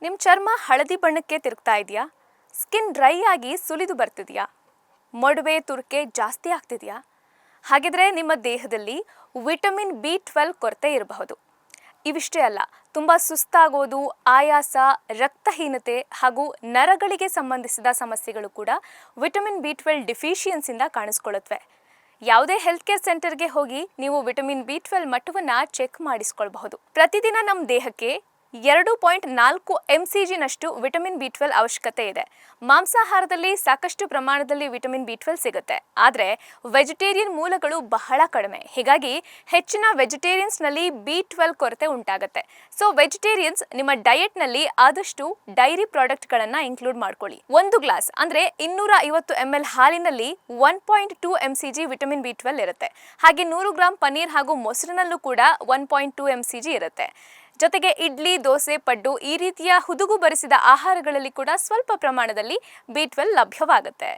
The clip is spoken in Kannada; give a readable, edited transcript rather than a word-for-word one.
ನಿಮ್ಮ ಚರ್ಮ ಹಳದಿ ಬಣ್ಣಕ್ಕೆ ತಿರುಗ್ತಾ ಇದೆಯಾ? ಸ್ಕಿನ್ ಡ್ರೈ ಆಗಿ ಸುಲಿದು ಬರ್ತಿದೆಯಾ? ಮೊಡವೆ ತುರ್ಕೆ ಜಾಸ್ತಿ ಆಗ್ತಿದೆಯಾ? ಹಾಗಿದ್ರೆ ನಿಮ್ಮ ದೇಹದಲ್ಲಿ ವಿಟಮಿನ್ ಬಿ12 ಕೊರತೆ ಇರಬಹುದು. ಇವಿಷ್ಟೇ ಅಲ್ಲ, ತುಂಬ ಸುಸ್ತಾಗೋದು, ಆಯಾಸ, ರಕ್ತಹೀನತೆ ಹಾಗೂ ನರಗಳಿಗೆ ಸಂಬಂಧಿಸಿದ ಸಮಸ್ಯೆಗಳು ಕೂಡ ವಿಟಮಿನ್ ಬಿ12 ಡಿಫಿಷಿಯನ್ಸಿಂದ ಕಾಣಿಸ್ಕೊಳ್ಳುತ್ತವೆ. ಯಾವುದೇ ಹೆಲ್ತ್ ಕೇರ್ ಸೆಂಟರ್ಗೆ ಹೋಗಿ ನೀವು ವಿಟಮಿನ್ ಬಿ12 ಮಟ್ಟವನ್ನು ಚೆಕ್ ಮಾಡಿಸ್ಕೊಳ್ಬಹುದು. ಪ್ರತಿದಿನ ನಮ್ಮ ದೇಹಕ್ಕೆ 2.4 mcg ವಿಟಮಿನ್ ಬಿ12 ಅವಶ್ಯಕತೆ ಇದೆ. ಮಾಂಸಾಹಾರದಲ್ಲಿ ಸಾಕಷ್ಟು ಪ್ರಮಾಣದಲ್ಲಿ ವಿಟಮಿನ್ ಬಿ12 ಸಿಗುತ್ತೆ, ಆದರೆ ವೆಜಿಟೇರಿಯನ್ ಮೂಲಗಳು ಬಹಳ ಕಡಿಮೆ. ಹೀಗಾಗಿ ಹೆಚ್ಚಿನ ವೆಜಿಟೇರಿಯನ್ಸ್ನಲ್ಲಿ ಬಿ12 ಕೊರತೆ ಉಂಟಾಗುತ್ತೆ. ಸೊ ವೆಜಿಟೇರಿಯನ್ಸ್ ನಿಮ್ಮ ಡಯಟ್ನಲ್ಲಿ ಆದಷ್ಟು ಡೈರಿ ಪ್ರಾಡಕ್ಟ್ಗಳನ್ನು ಇನ್ಕ್ಲೂಡ್ ಮಾಡ್ಕೊಳ್ಳಿ. 1 ಗ್ಲಾಸ್ ಅಂದರೆ 250 ml ಹಾಲಿನಲ್ಲಿ 1.2 mcg ವಿಟಮಿನ್ ಬಿ12 ಇರುತ್ತೆ. ಹಾಗೆ 100 ಗ್ರಾಂ ಪನ್ನೀರ್ ಹಾಗೂ ಮೊಸರಿನಲ್ಲೂ ಕೂಡ 1.2 mcg ಇರುತ್ತೆ. ಜೊತೆಗೆ ಇಡ್ಲಿ, ದೋಸೆ, ಪಡ್ಡು ಈ ರೀತಿಯ ಹುದುಗು ಬರಿಸಿದ ಆಹಾರಗಳಲ್ಲಿ ಕೂಡ ಸ್ವಲ್ಪ ಪ್ರಮಾಣದಲ್ಲಿ ಬಿ12 ಲಭ್ಯವಾಗುತ್ತೆ.